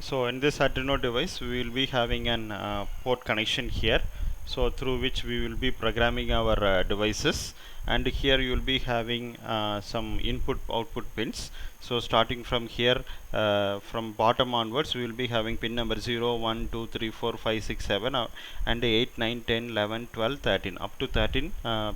So in this Arduino device we will be having an port connection here, so through which we will be programming our devices, and here you will be having some input output pins. So starting from here, from bottom onwards, we will be having pin number 0 1 2 3 4 5 6 7 and 8 9 10 11 12 13, up to 13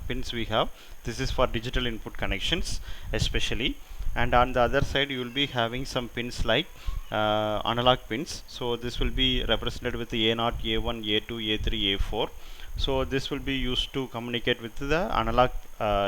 pins we have. This is for digital input connections especially. And on the other side you will be having some pins like analog pins. So this will be represented with the A0, A1, A2, A3, A4. So this will be used to communicate with the analog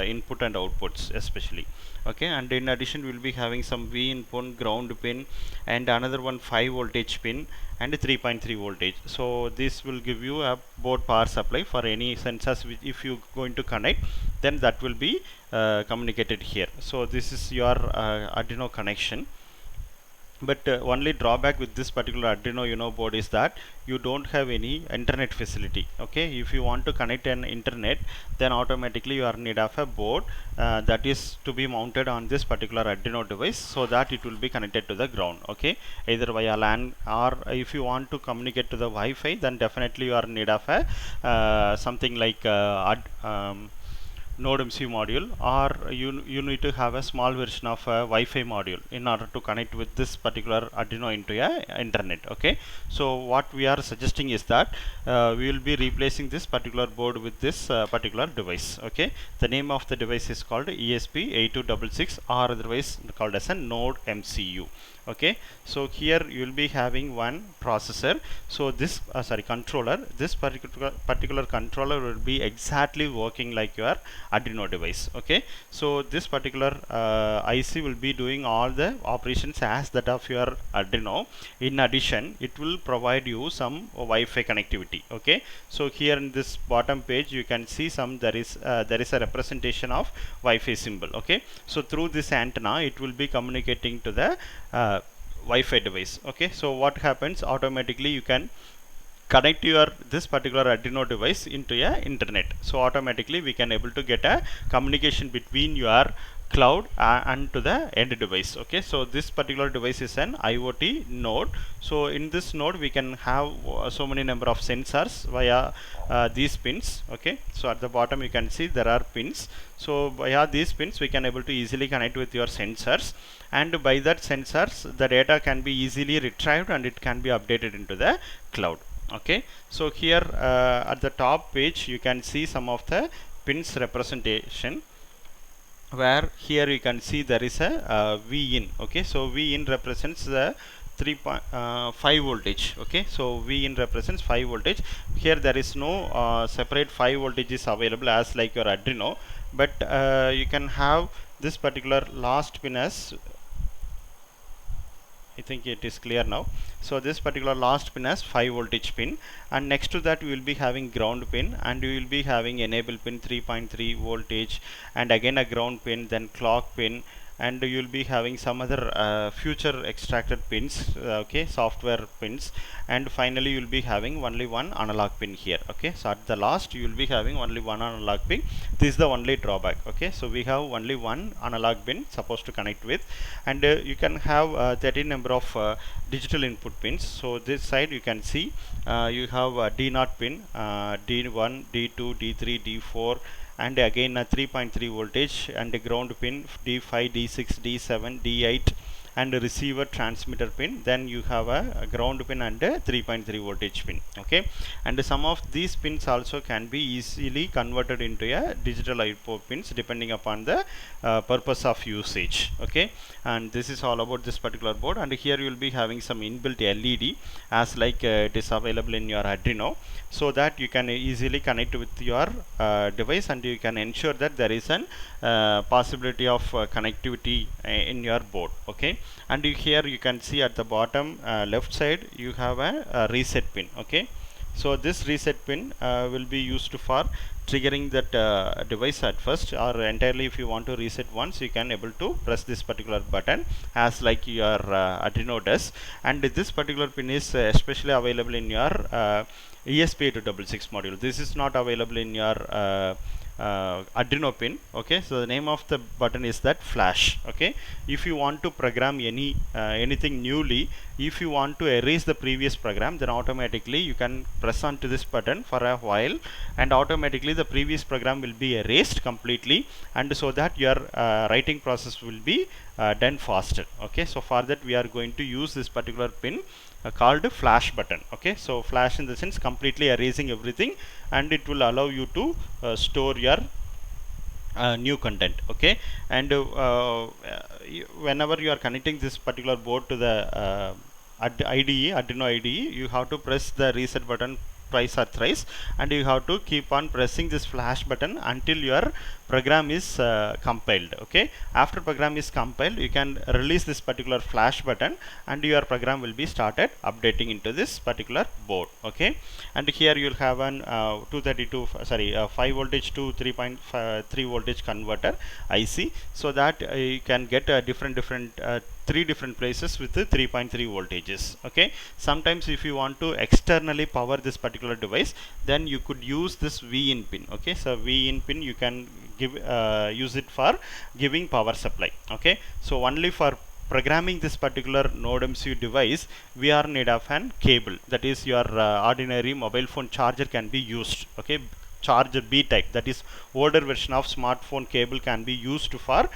input and outputs especially. Okay, and in addition we will be having some V in pin, ground pin, and another one 5 voltage pin and 3.3 voltage. So this will give you a board power supply for any sensors which if you going to connect, then that will be communicated here. So this is your Arduino connection. But only drawback with this particular Arduino board is that you don't have any internet facility. Okay, if you want to connect an internet, then automatically you are in need of a board that is to be mounted on this particular Arduino device, so that it will be connected to the ground. Okay, either via LAN, or if you want to communicate to the Wi-Fi, then definitely you are in need of a something like Node MCU module, or you need to have a small version of a Wi-Fi module in order to connect with this particular Arduino into a internet. Okay, so what we are suggesting is that we will be replacing this particular board with this particular device. Okay, the name of the device is called ESP8266, or otherwise called as a Node MCU. Okay, so here you will be having one processor. So this controller, this particular controller will be exactly working like your Arduino device. Okay, so this particular IC will be doing all the operations as that of your Arduino. In addition, it will provide you some Wi-Fi connectivity. Okay, so here in this bottom page you can see there is a representation of Wi-Fi symbol. Okay, so through this antenna it will be communicating to the Wi-Fi device. Okay, so what happens, automatically you can connect your this particular Arduino device into a internet. So automatically we can able to get a communication between your cloud and to the end device. Okay, so this particular device is an IoT node. So in this node we can have so many number of sensors via these pins. Okay, so at the bottom you can see there are pins. So via these pins we can able to easily connect with your sensors, and by that sensors the data can be easily retrieved and it can be updated into the cloud. Okay, so here at the top page you can see some of the pins representation, where here you can see there is a V in. Okay, so V in represents the 3.5 voltage. Okay, so V in represents 5 voltage. Here there is no separate 5 voltages available as like your Arduino, but you can have this particular last pin as, I think it is clear now. So this particular last pin has 5 voltage pin, and next to that we will be having ground pin, and we will be having enable pin 3.3 voltage, and again a ground pin, then clock pin, and you will be having some other future extracted pins, okay, software pins, and finally you will be having only one analog pin here. Okay, so at the last you will be having only one analog pin. This is the only drawback. Okay, so we have only one analog pin supposed to connect with, and you can have 13 number of digital input pins. So this side you can see you have a D0 pin, D1, D2, D3, D4, and again a 3.3 voltage, and a ground pin D5, D6, D7, D8, and a receiver transmitter pin. Then you have a ground pin and a 3.3 voltage pin. Okay, and some of these pins also can be easily converted into a digital output pins depending upon the purpose of usage. Okay, and this is all about this particular board. And here you will be having some inbuilt LED as like it is available in your Arduino, so that you can easily connect with your device, and you can ensure that there is an possibility of connectivity in your board. Okay, and here you can see at the bottom left side you have a reset pin. Okay, so this reset pin will be used for triggering that device at first, or entirely if you want to reset once, you can able to press this particular button as like your Arduino does. And this particular pin is especially available in your ESP8266 module. This is not available in your Arduino pin. Okay, so the name of the button is that flash. Okay, if you want to program anything newly, if you want to erase the previous program, then automatically you can press onto this button for a while, and automatically the previous program will be erased completely, and so that your writing process will be done faster. Okay, so for that we are going to use this particular pin called flash button. Okay, so flash in the sense completely erasing everything, and it will allow you to store your new content. Okay, and whenever you are connecting this particular board to the Arduino IDE, you have to press the reset button twice or thrice, and you have to keep on pressing this flash button until your program is compiled. Okay, after program is compiled, you can release this particular flash button, and your program will be started updating into this particular board. Okay, and here you'll have an 5 voltage to 3.3 voltage converter IC, so that you can get different three different places with the 3.3 voltages. Okay, sometimes if you want to externally power this particular device, then you could use this V in pin. Okay, so V in pin you can use it for giving power supply. Okay, so only for programming this particular node MCU device, we are in need of an cable, that is your ordinary mobile phone charger can be used. Okay, charger B type, that is older version of smartphone cable, can be used for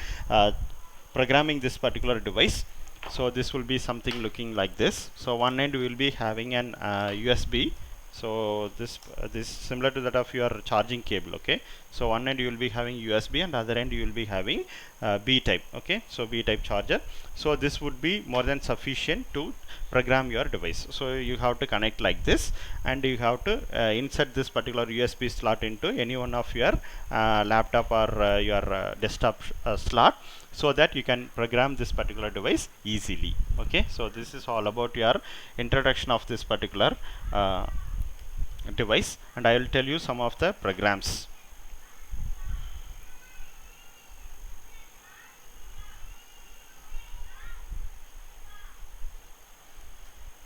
programming this particular device. So this will be something looking like this. So one end we will be having an USB. So this similar to that of your charging cable. Okay, so one end you will be having USB, and other end you will be having B type. Okay, so B type charger. So this would be more than sufficient to program your device. So you have to connect like this, and you have to insert this particular USB slot into any one of your laptop or your desktop slot, so that you can program this particular device easily. Okay, so this is all about your introduction of this particular device, and I will tell you some of the programs.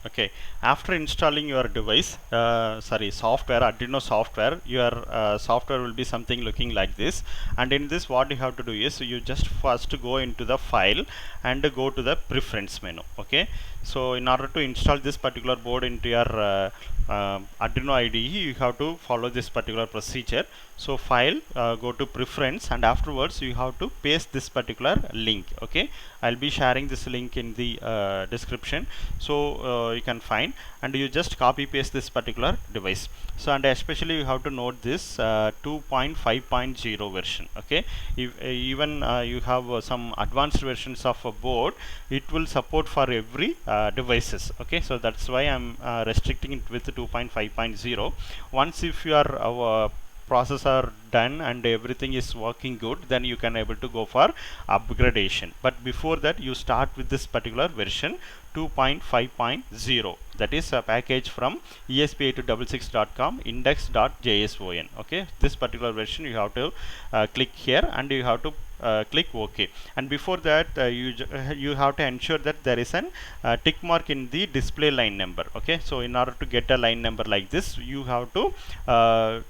Okay, after installing your device, software, Arduino software, your software will be something looking like this. And in this, what you have to do is you just first go into the file and go to the preference menu. Okay, so in order to install this particular board into your Arduino IDE, you have to follow this particular procedure. So file, go to preference, and afterwards you have to paste this particular link. Okay, I'll be sharing this link in the description, so you can find, and you just copy paste this particular device. So, and especially you have to note this 2.5.0 version. Okay, if even you have some advanced versions of a board, it will support for every devices. Okay, so that's why I'm restricting it with 2.5.0. Once if you are process are done and everything is working good, then you can able to go for upgradation. But before that, you start with this particular version 2.5.0, that is a package from esp8266.com index.json. Okay, this particular version you have to click here, and you have to click OK. And before that, you have to ensure that there is an tick mark in the display line number. Okay, so in order to get a line number like this, you have to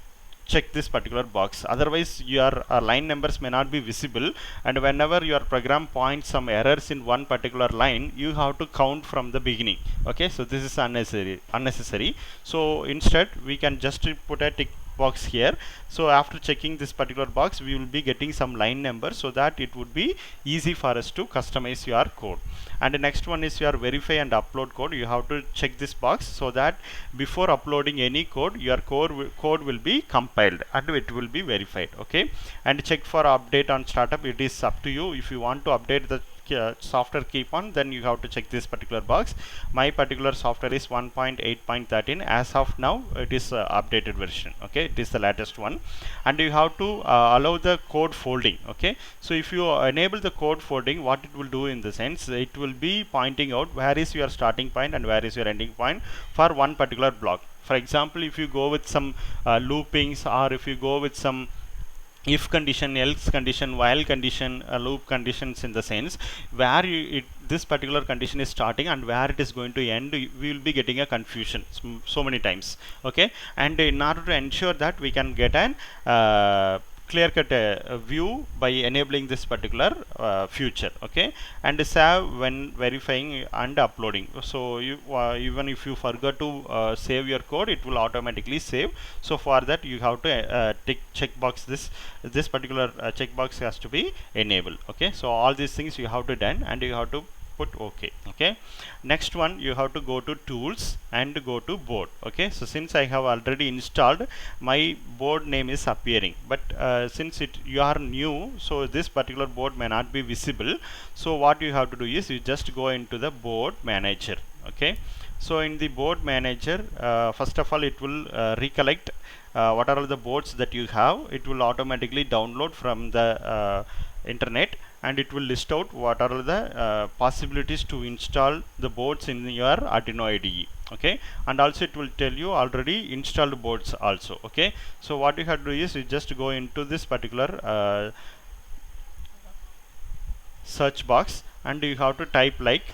check this particular box, otherwise your line numbers may not be visible, and whenever your program points some errors in one particular line, you have to count from the beginning. Okay, so this is unnecessary. So instead we can just put a tick box here. So after checking this particular box, we will be getting some line number, so that it would be easy for us to customize your code. And the next one is your verify and upload code. You have to check this box, so that before uploading any code, your code will be compiled and it will be verified. Okay, and check for update on startup. It is up to you. If you want to update the software keep on, then you have to check this particular box. My particular software is 1.8.13. as of now it is updated version. Okay, it is the latest one. And you have to allow the code folding. Okay, so if you enable the code folding, what it will do in the sense, it will be pointing out where is your starting point and where is your ending point for one particular block. For example, if you go with some loopings, or if you go with some if condition, else condition, while condition, loop conditions, in the sense where this particular condition is starting and where it is going to end, we will be getting a confusion so many times. Okay, and in order to ensure that we can get an clear cut view by enabling this particular feature. Okay, and save when verifying and uploading. So you even if you forgot to save your code, it will automatically save. So for that you have to tick checkbox this particular checkbox has to be enabled. Okay, so all these things you have to done, and you have to put OK. Okay, next one you have to go to tools and go to board. Okay, so since I have already installed, my board name is appearing, but since you are new, so this particular board may not be visible. So what you have to do is you just go into the board manager. Okay, so in the board manager, first of all it will recollect what are all the boards that you have. It will automatically download from the internet, and it will list out what are the possibilities to install the boards in your Arduino IDE. Okay, and also it will tell you already installed boards also. Okay, so what you have to do is you just go into this particular search box, and you have to type like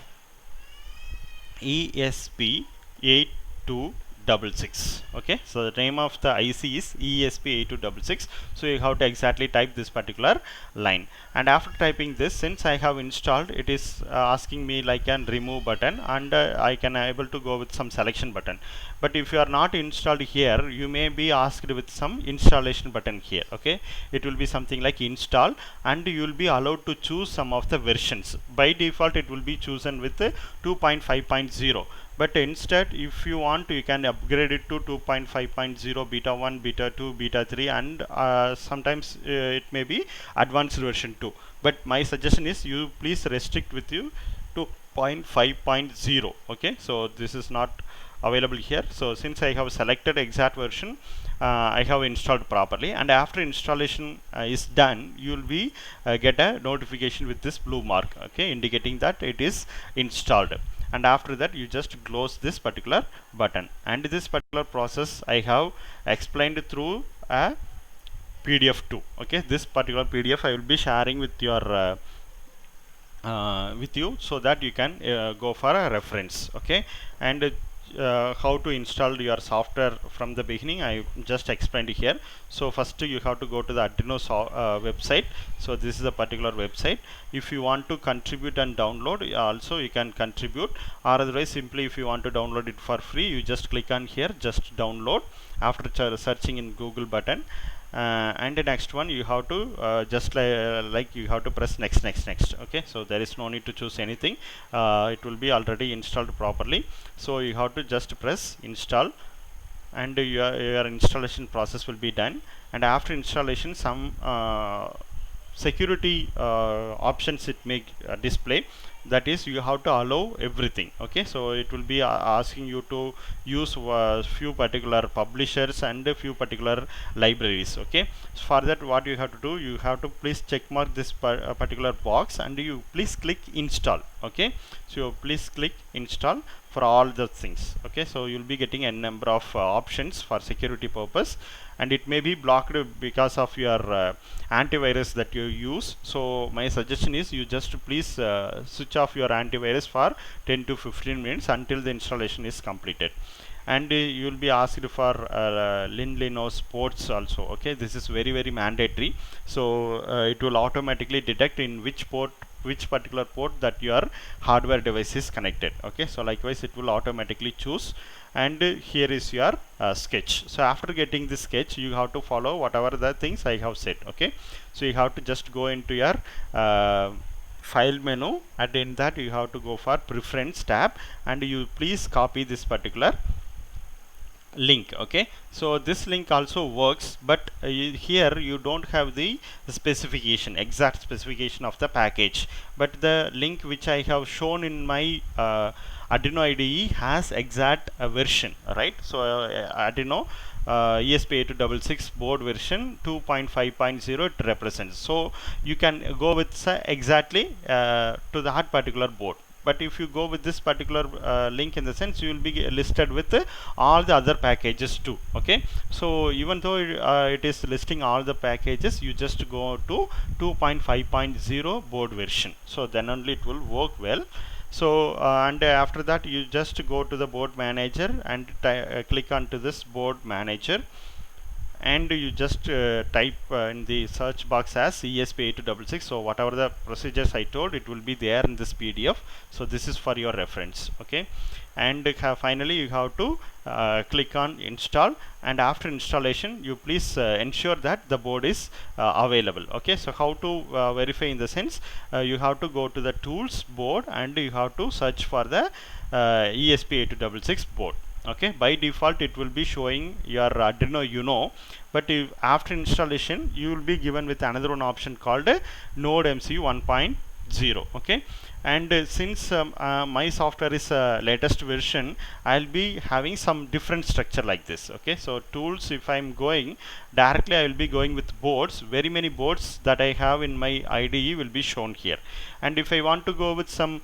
ESP8266. Okay, so the name of the IC is ESP8266. So you have to exactly type this particular line, and after typing this, since I have installed, it is asking me like an remove button, and I can able to go with some selection button. But if you are not installed here, you may be asked with some installation button here. Okay, it will be something like install, and you will be allowed to choose some of the versions. By default it will be chosen with 2.5.0, but instead if you want, you can upgrade it to 2.5.0, beta 1, beta 2, beta 3, and sometimes it may be advanced version 2. But my suggestion is you please restrict with you to 0.5.0. Okay, so this is not available here. So since I have selected exact version, I have installed properly, and after installation is done, you will be get a notification with this blue mark, okay, indicating that it is installed. And after that you just close this particular button, and this particular process I have explained through a PDF too. Okay, this particular PDF I will be sharing with your with you, so that you can go for a reference. Okay, and how to install your software from the beginning I just explained here. So first you have to go to the Arduino website. So this is a particular website. If you want to contribute and download, also you can contribute, or otherwise simply if you want to download it for free, you just click on here, just download after searching in Google button. And the next one you have to just like you have to press next. Okay, so there is no need to choose anything, it will be already installed properly. So you have to just press install, and your installation process will be done. And after installation, some security options it may display. That is, you have to allow everything. Okay, so it will be asking you to use few particular publishers and a few particular libraries. Okay, so for that what you have to do, you have to please check mark this particular box, and you please click install. Okay, so please click install for all the things. Okay, so you'll be getting a number of options for security purpose, and it may be blocked because of your antivirus that you use. So my suggestion is you just please switch off your antivirus for 10 to 15 minutes until the installation is completed. And you will be asked for Linux ports also. Okay, this is very mandatory. So it will automatically detect in which particular port that your hardware device is connected. Okay, so likewise it will automatically choose. And here is your sketch. So after getting this sketch, you have to follow whatever the things I have said. Okay, so you have to just go into your file menu, and in that you have to go for preference tab, and you please copy this particular link. Okay, so this link also works, but here you don't have the exact specification of the package, but the link which I have shown in my Arduino IDE has exact version, right? So Arduino ESP8266 board version 2.5.0 it represents. So you can go with exactly to that particular board. But if you go with this particular link, in the sense you will be listed with all the other packages too. Okay, so even though it is listing all the packages, you just go to 2.5.0 board version, so then only it will work well. So and after that you just go to the board manager and click onto this board manager, and you just type in the search box as ESP8266. So whatever the procedures I told, it will be there in this PDF. So this is for your reference. Okay, and finally you have to click on install, and after installation you please ensure that the board is available. Okay, so how to verify in the sense, you have to go to the tools board and you have to search for the ESP8266 board. Okay, by default it will be showing your Arduino Uno, but if after installation you will be given with another one option called Node MCU 1.0. Okay, and since my software is latest version, I'll be having some different structure like this. Okay, so tools, if I'm going directly, I will be going with boards. Very many boards that I have in my IDE will be shown here, and if I want to go with some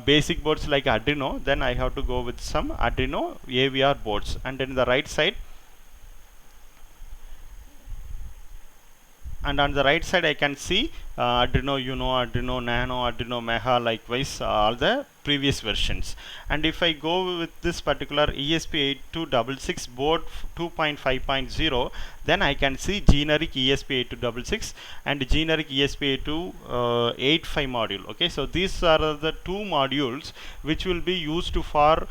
basic boards like Arduino, then I have to go with some Arduino AVR boards, and in the right side, and on the right side I can see Arduino Uno, Arduino Nano, Arduino Mega, likewise all the previous versions. And if I go with this particular ESP8266 board 2.5.0, then I can see generic ESP8266 and generic ESP8285 module. Okay, so these are the two modules which will be used for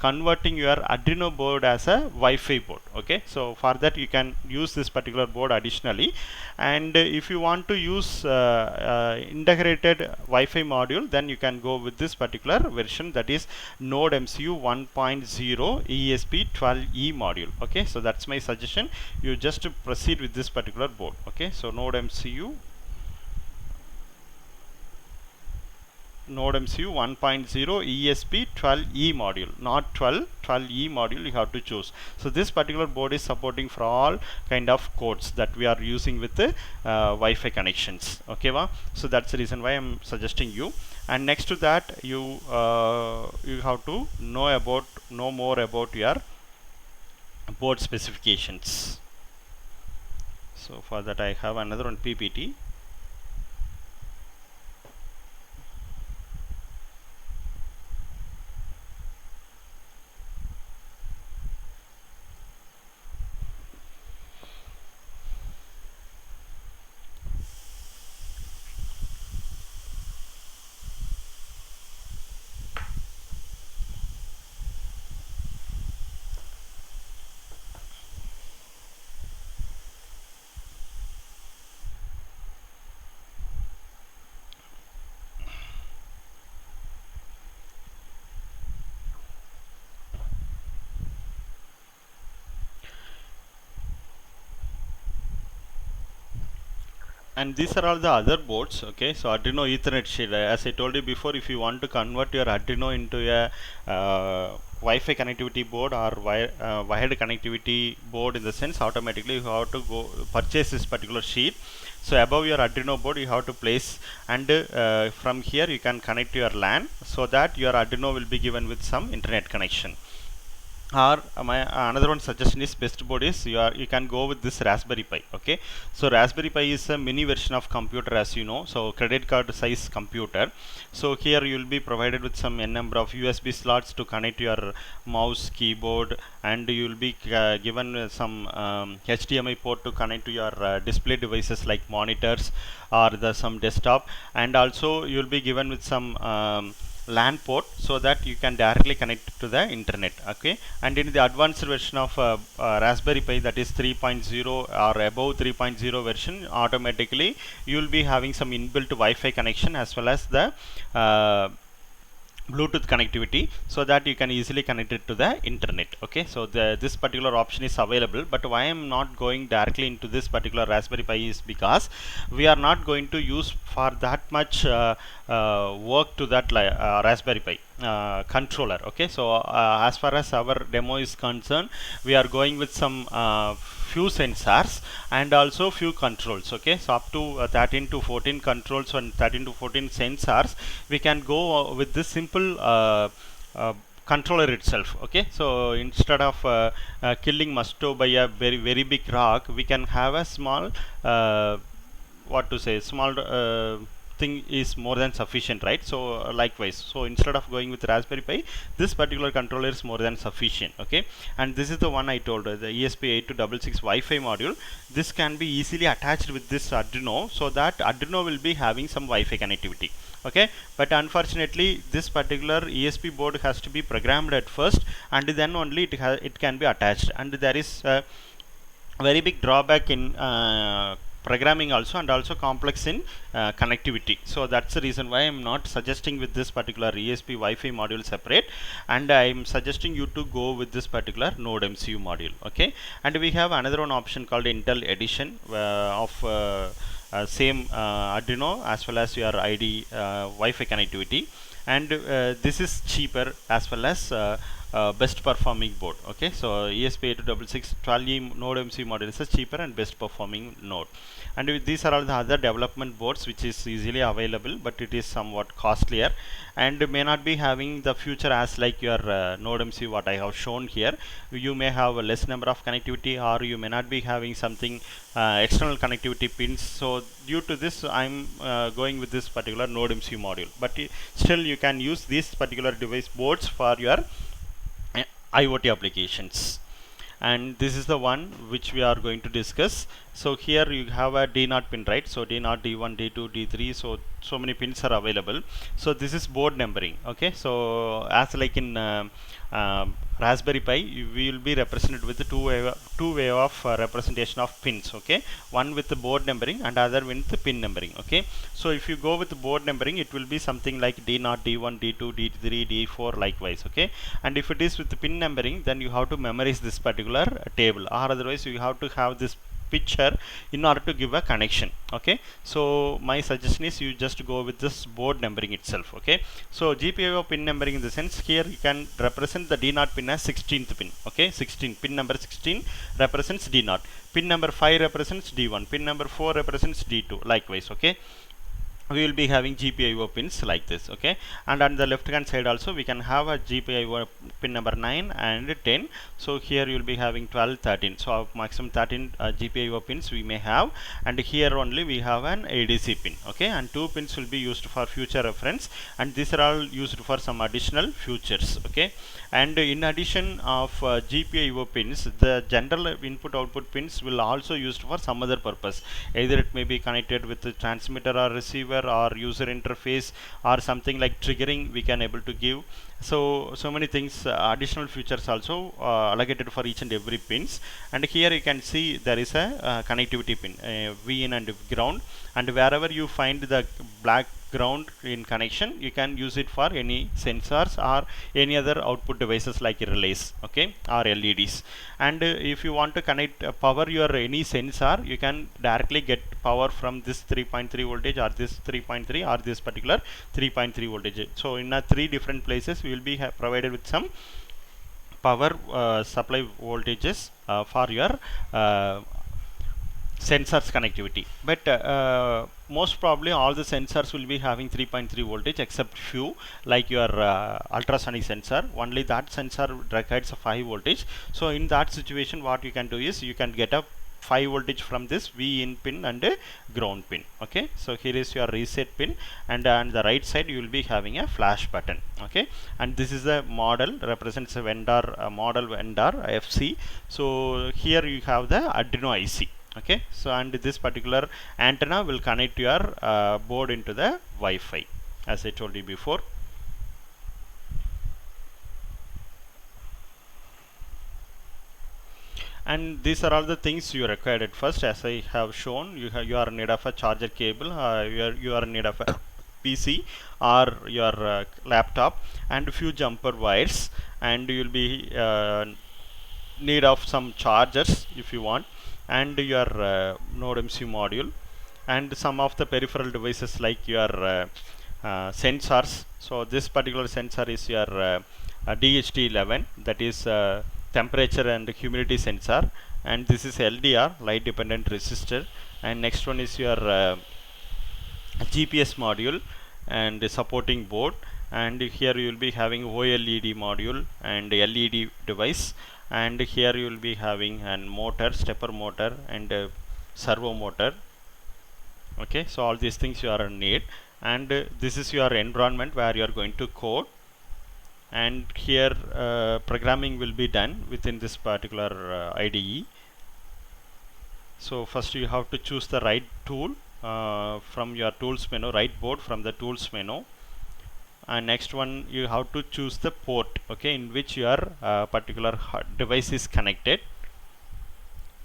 converting your Arduino board as a Wi-Fi board. Okay, so for that you can use this particular board additionally. And if you want to use integrated Wi-Fi module, then you can go with this particular version, that is Node MCU 1.0 ESP12E module. Okay, so that's my suggestion. You just proceed with this particular board. Okay, so Node MCU 1.0 ESP12E module, not 12E module you have to choose. So this particular board is supporting for all kind of codes that we are using with the Wi-Fi connections. Okay, so that's the reason why I'm suggesting you. And next to that, you have to know more about your board specifications. So for that I have another one PPT. And these are all the other boards. Okay, so Arduino Ethernet shield, as I told you before, if you want to convert your Arduino into a Wi-Fi connectivity board or wired connectivity board, in the sense, automatically you have to go purchase this particular sheet. So above your Arduino board you have to place, and from here you can connect to your LAN, so that your Arduino will be given with some internet connection. Or my another one suggestion is, best board is you can go with this Raspberry Pi. Okay, so Raspberry Pi is a mini version of computer, as you know, so credit card size computer. So here you will be provided with some n number of USB slots to connect your mouse, keyboard, and you will be given some HDMI port to connect to your display devices like monitors or some desktop, and also you will be given with some LAN port, so that you can directly connect to the internet. Okay, and in the advanced version of Raspberry Pi, that is 3.0 or above 3.0 version, automatically you will be having some inbuilt Wi-Fi connection as well as the Bluetooth connectivity, so that you can easily connect it to the internet. Okay, so this particular option is available, but why I am not going directly into this particular Raspberry Pi is because we are not going to use for that much work to that Raspberry Pi controller. Okay, so as far as our demo is concerned, we are going with some few sensors and also few controls. Okay, so up to 13 to 14 controls and 13 to 14 sensors, we can go with this simple controller itself. Okay, so instead of killing mosquito by a very big rock, we can have a small small thing is more than sufficient, right? So likewise, so instead of going with Raspberry Pi, this particular controller is more than sufficient. Okay, and this is the one I told, the ESP8266 Wi-Fi module. This can be easily attached with this Arduino, so that Arduino will be having some Wi-Fi connectivity. Okay, but unfortunately this particular ESP board has to be programmed at first, and then only it can be attached, and there is very big drawback in programming also, and also complex in connectivity. So that's the reason why I'm not suggesting with this particular ESP Wi-Fi module separate, and I'm suggesting you to go with this particular Node MCU module. Okay, and we have another one option called Intel Edition of same Arduino as well as your ID Wi-Fi connectivity, and this is cheaper as well as best performing board. Okay, so ESP8266 12E Node MC model is a cheaper and best performing node, and these are all the other development boards which is easily available, but it is somewhat costlier and may not be having the future as like your Node MC what I have shown here. You may have a less number of connectivity, or you may not be having something external connectivity pins. So due to this, I'm going with this particular Node MC module, but still you can use these particular device boards for your IoT applications. And this is the one which we are going to discuss. So here you have a D0 pin, right? So D0, D1, D2, D3, so many pins are available. So this is board numbering. Okay, so as like in Raspberry Pi, we will be represented with the two way of representation of pins. Okay, one with the board numbering and other with the pin numbering. Okay, so if you go with the board numbering, it will be something like D0, D1, D2, D3, D4, likewise. Okay, and if it is with the pin numbering, then you have to memorize this particular table, or otherwise you have to have this picture in order to give a connection. Okay, so my suggestion is you just go with this board numbering itself. Okay, so GPIO pin numbering in the sense, here you can represent the D0 pin as 16th pin. Okay, 16, pin number 16 represents D0, pin number 5 represents D1, pin number 4 represents D2, likewise. Okay, we will be having GPIO pins like this. Okay, and on the left hand side also we can have a GPIO pin number 9 and 10. So here you will be having 12, 13, so maximum 13 GPIO pins we may have, and here only we have an ADC pin. Okay, and 2 pins will be used for future reference, and these are all used for some additional features. Okay, and in addition of GPIO pins, the general input output pins will also used for some other purpose. Either it may be connected with the transmitter or receiver or user interface, or something like triggering we can able to give. So many things, additional features also allocated for each and every pins. And here you can see there is a connectivity pin, V in and ground, and wherever you find the black ground in connection, you can use it for any sensors or any other output devices like relays. Okay, or LEDs. And if you want to connect power your any sensor, you can directly get power from this 3.3 voltage or this 3.3 or this particular 3.3 voltage. So in 3 different places we will be provided with some power supply voltages for your sensors connectivity. But most probably all the sensors will be having 3.3 voltage except few, like your ultrasonic sensor. Only that sensor requires a 5 voltage. So in that situation, what you can do is you can get a 5 voltage from this V in pin and a ground pin. Okay, so here is your reset pin, and on the right side you will be having a flash button. Okay, and this is a model, represents a vendor, model vendor FC. So here you have the Arduino IC. Okay, so and this particular antenna will connect your board into the Wi-Fi, as I told you before. And these are all the things you required at first. As I have shown, you are in need of a charger cable, you are in need of a PC or your laptop, and a few jumper wires, and you will be need of some chargers if you want, and your Node MCU module, and some of the peripheral devices like your sensors. So this particular sensor is your DHT11, that is temperature and humidity sensor, and this is LDR, light dependent resistor, and next one is your GPS module and supporting board, and here you will be having OLED module and LED device, and here you will be having an motor, stepper motor, and servo motor, Okay, so all these things you are need, and this is your environment where you are going to code, and here programming will be done within this particular IDE. So first you have to choose the right tool from your tools menu, right board from the tools menu, and next one you have to choose the port, okay, in which your particular device is connected.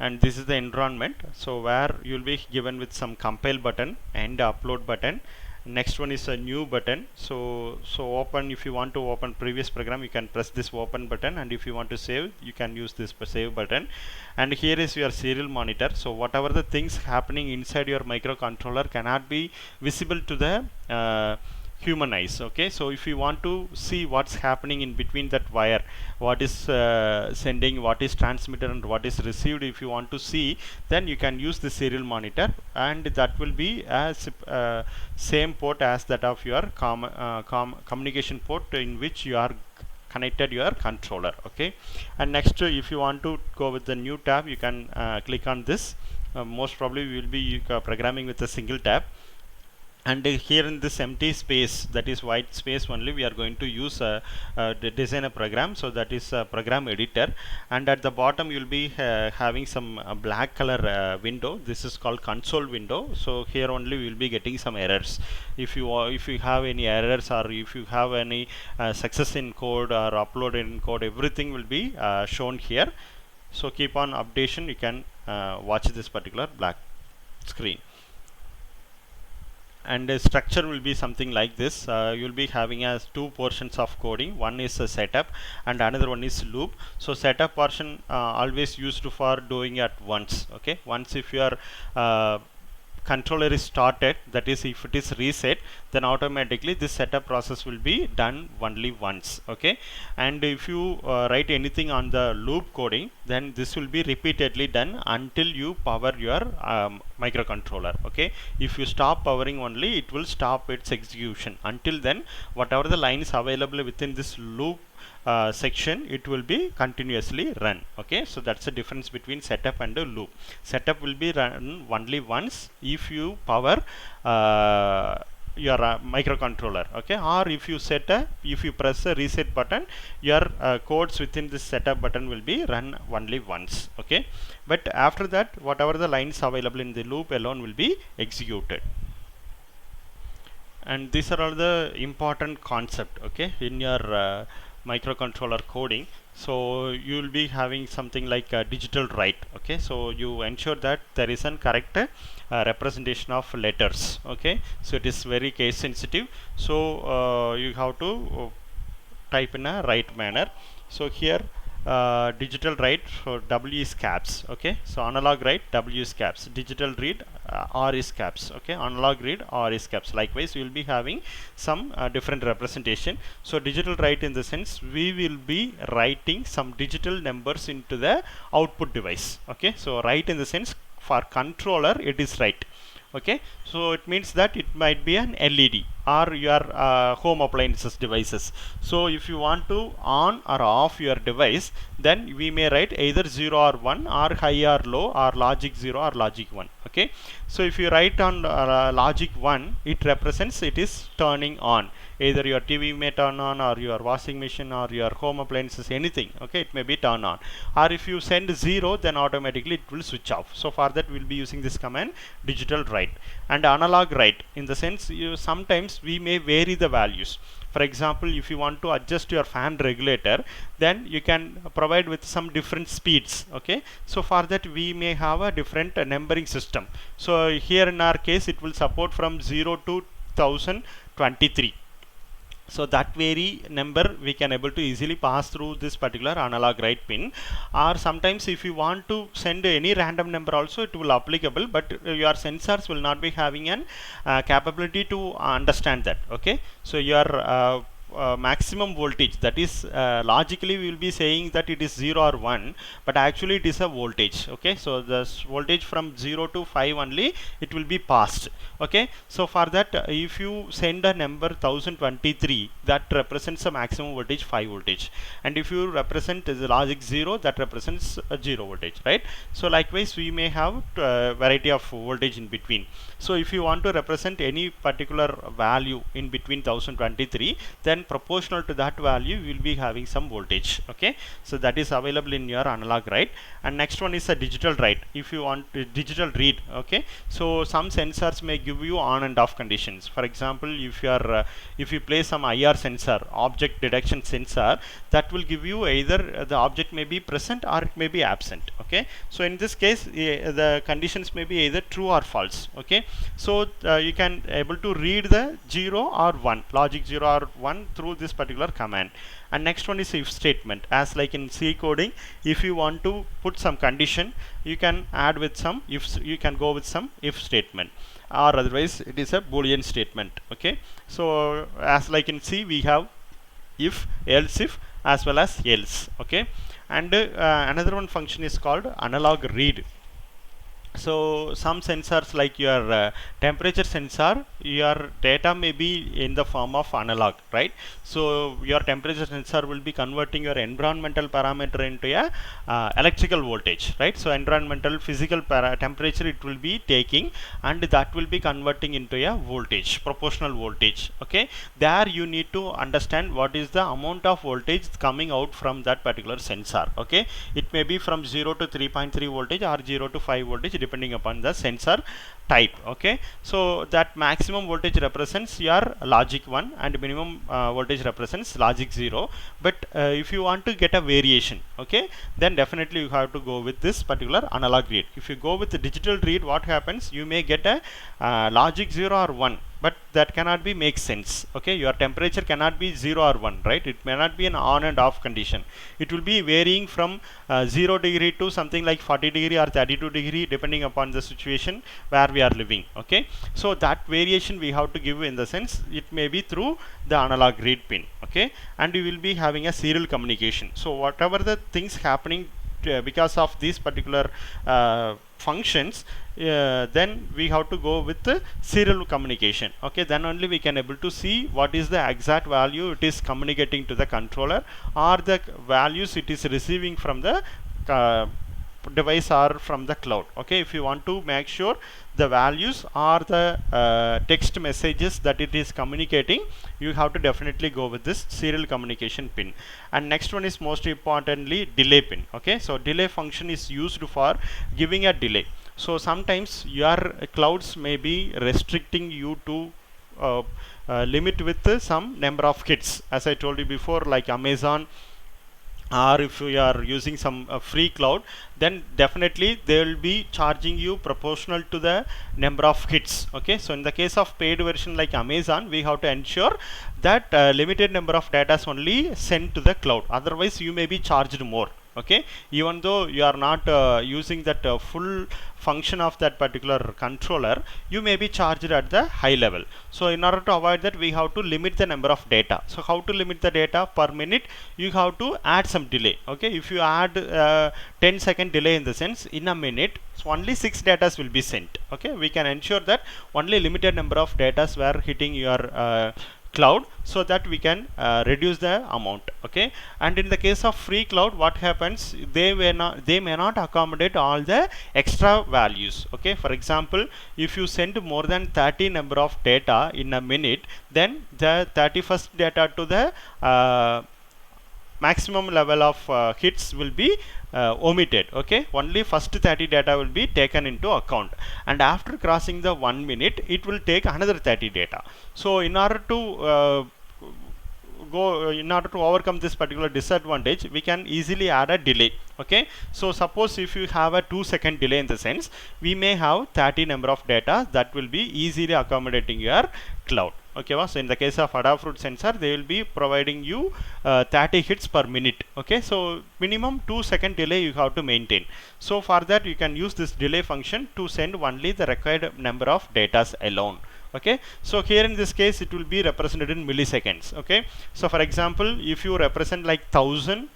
And this is the environment, so where you will be given with some compile button and upload button. Next one is a new button, so open, if you want to open previous program you can press this open button, and if you want to save you can use this save button. And here is your serial monitor, so whatever the things happening inside your microcontroller cannot be visible to the human eyes. Okay, so if you want to see what's happening in between that wire, what is sending, what is transmitted, and what is received, if you want to see, then you can use the serial monitor, and that will be as same port as that of your communication port in which you are connected your controller. Okay, and next if you want to go with the new tab, you can click on this. Most probably we will be programming with a single tab, and here in this empty space, that is white space only, we are going to use design a program, so that is a program editor. And at the bottom you will be having some black color window, this is called console window. So here only we will be getting some errors. If you have any errors, or if you have any success in code or upload in code, everything will be shown here. So keep on updation, you can watch this particular black screen. And the structure will be something like this. You'll be having as two portions of coding, one is a setup and another one is loop. So setup portion always used for doing at once. Okay, once if your controller is started, that is if it is reset, then automatically this setup process will be done only once. Okay, and if you write anything on the loop coding, then this will be repeatedly done until you power your microcontroller. Okay, if you stop powering only, it will stop its execution. Until then, whatever the lines available within this loop section, it will be continuously run. Okay, so that's the difference between setup and a loop. Setup will be run only once if you power your microcontroller. Okay, or if you press a reset button, your codes within this setup button will be run only once. Okay, but after that, whatever the lines available in the loop alone will be executed. And these are all the important concept, okay, in your microcontroller coding. So you will be having something like a digital write. Okay, so you ensure that there is a correct representation of letters. Okay, so it is very case sensitive, so you have to type in a right manner. So here digital write, so W is caps. Okay, so analog write, W is caps. Digital read, R is caps. Okay, analog read, R is caps. Likewise we will be having some different representation. So digital write, in the sense we will be writing some digital numbers into the output device. Okay, so write in the sense for controller it is write. Okay, so it means that it might be an LED or your home appliances devices. So if you want to on or off your device, then we may write either 0 or 1, or high or low, or logic 0 or logic 1. Okay, so if you write on logic 1, it represents it is turning on. Either your TV may turn on, or your washing machine, or your home appliances, anything. Okay, it may be turn on. Or if you send 0, then automatically it will switch off. So for that we will be using this command digital write. And analog write, in the sense sometimes we may vary the values. For example, if you want to adjust your fan regulator, then you can provide with some different speeds. Okay, so for that we may have a different numbering system. So here in our case it will support from 0 to 1023. So that very number we can able to easily pass through this particular analog write pin. Or sometimes if you want to send any random number also, it will applicable, but your sensors will not be having an capability to understand that. Okay, so your maximum voltage, that is logically we will be saying that it is 0 or 1, but actually it is a voltage. Okay, so the voltage from 0 to 5 only it will be passed. Okay, so for that if you send a number 1023, that represents a maximum voltage 5 voltage, and if you represent as a logic 0, that represents a 0 voltage, right? So likewise we may have variety of voltage in between. So if you want to represent any particular value in between 1023, then proportional to that value you will be having some voltage. Okay, so that is available in your analog write. And next one is a digital write. If you want digital read, okay, so some sensors may give you on and off conditions. For example, if you are if you place some IR sensor, object detection sensor, that will give you either the object may be present or it may be absent. Okay, so in this case the conditions may be either true or false. Okay, so you can able to read the 0 or 1, logic 0 or 1 through this particular command. And next one is if statement. As like in C coding, if you want to put some condition, you can add with some if, you can go with some if statement, or otherwise it is a boolean statement. Okay, so as like in C we have if, else if, as well as else. Okay, and another one function is called analog read. So some sensors like your temperature sensor, your data may be in the form of analog, right? So your temperature sensor will be converting your environmental parameter into a electrical voltage, right? So environmental physical temperature it will be taking, and that will be converting into a voltage, proportional voltage. Okay, there you need to understand what is the amount of voltage coming out from that particular sensor. Okay, it may be from 0 to 3.3 voltage or 0 to 5 voltage depending upon the sensor type. Okay, so that maximum voltage represents your logic 1 and minimum voltage represents logic 0. But if you want to get a variation, okay, then definitely you have to go with this particular analog read. If you go with the digital read, what happens, you may get a logic 0 or 1, but that cannot be make sense. Okay, your temperature cannot be 0 or 1, right? It may not be an on and off condition. It will be varying from 0 degree to something like 40 degree or 32 degree depending upon the situation where we are living. Okay, so that variation we have to give in the sense it may be through the analog read pin. Okay, and we will be having a serial communication. So whatever the things happening because of these particular functions, then we have to go with the serial communication. Okay, then only we can able to see what is the exact value it is communicating to the controller, or the values it is receiving from the device or from the cloud. Okay, if you want to make sure the values or the text messages that it is communicating, you have to definitely go with this serial communication pin. And next one is most importantly delay pin. Okay, so delay function is used for giving a delay. So sometimes your clouds may be restricting you to limit with some number of hits, as I told you before, like Amazon, or if you are using some free cloud, then definitely they will be charging you proportional to the number of hits. Okay, so in the case of paid version like Amazon, we have to ensure that limited number of data is only sent to the cloud, otherwise you may be charged more. Okay, even though you are not using that full function of that particular controller, you may be charged at the high level. So in order to avoid that, we have to limit the number of data. So how to limit the data per minute? You have to add some delay. Okay, if you add 10-second delay in the sense, in a minute so only 6 data will be sent. Okay, we can ensure that only limited number of data were hitting your cloud, so that we can reduce the amount. Okay, and in the case of free cloud, what happens, they may not accommodate all the extra values. Okay, for example, if you send more than 30 number of data in a minute, then the 31st data to the maximum level of hits will be omitted. Okay, only first 30 data will be taken into account, and after crossing the 1 minute it will take another 30 data. So in order to overcome this particular disadvantage, we can easily add a delay. Okay, so suppose if you have a 2-second delay in the sense, we may have 30 number of data that will be easily accommodating your cloud. Okay, so in the case of Adafruit sensor, they will be providing you 30 hits per minute. Okay, so minimum 2-second delay you have to maintain. So for that you can use this delay function to send only the required number of data alone. Okay, so here in this case it will be represented in milliseconds. Okay, so for example, if you represent like 1000,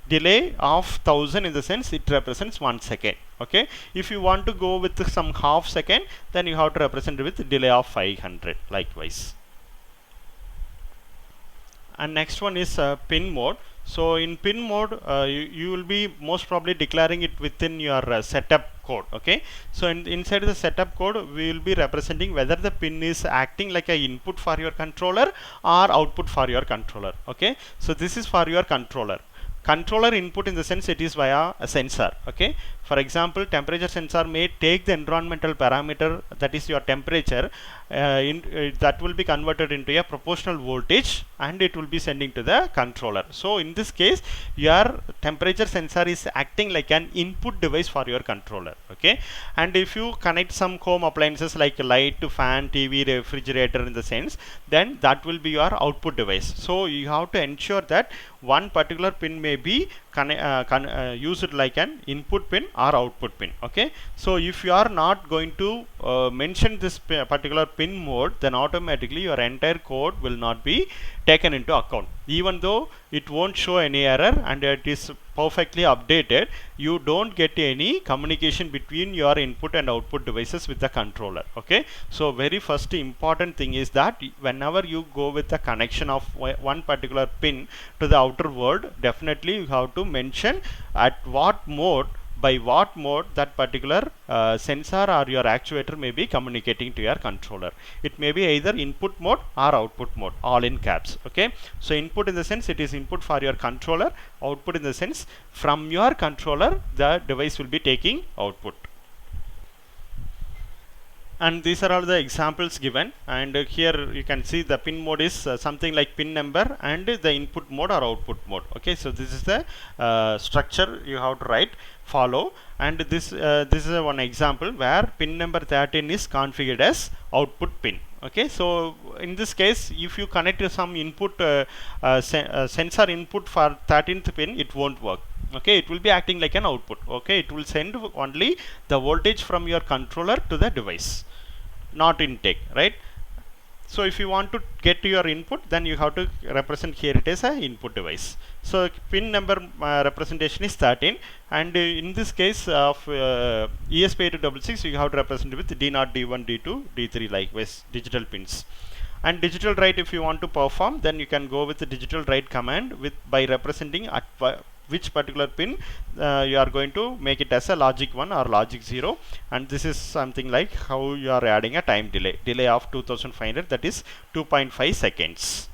delay of 1000 in the sense it represents 1 second. Okay, if you want to go with some half second, then you have to represent with delay of 500 likewise. And next one is pin mode. So in pin mode, you will be most probably declaring it within your setup code. Okay, so inside the setup code we will be representing whether the pin is acting like a input for your controller or output for your controller. Okay, so this is for your controller input in the sense it is via a sensor. Okay, for example, temperature sensor may take the environmental parameter, that is your temperature, that will be converted into a proportional voltage and it will be sending to the controller. So in this case your temperature sensor is acting like an input device for your controller. Okay, and if you connect some home appliances like light, fan, TV, refrigerator in the sense, then that will be your output device. So you have to ensure that one particular pin may be used like an input pin or output pin. Okay, so if you are not going to mention this particular pin mode, then automatically your entire code will not be taken into account. Even though it won't show any error and it is perfectly updated, you don't get any communication between your input and output devices with the controller. Okay, so very first important thing is that whenever you go with the connection of one particular pin to the outer world, definitely you have to mention at what mode, by what mode that particular sensor or your actuator may be communicating to your controller. It may be either input mode or output mode, all in caps. Okay, so input in the sense it is input for your controller, output in the sense from your controller the device will be taking output. And these are all the examples given, and here you can see the pin mode is something like pin number and the input mode or output mode. Okay, so this is the structure you have to follow, and this is one example where pin number 13 is configured as output pin. Okay, so in this case if you connect to some input sensor input for 13th pin, it won't work. Okay, it will be acting like an output. Okay, it will send only the voltage from your controller to the device, not intake, right? So if you want to get to your input, then you have to represent here it is a input device. So pin number representation is 13, and in this case of ESP8266 you have to represent with D0, D1, D2, D3 likewise digital pins. And digital write, if you want to perform, then you can go with the digital write command with by representing at which particular pin you are going to make it as a logic 1 or logic 0, and this is something like how you are adding a time delay of 2500, that is 2.5 seconds.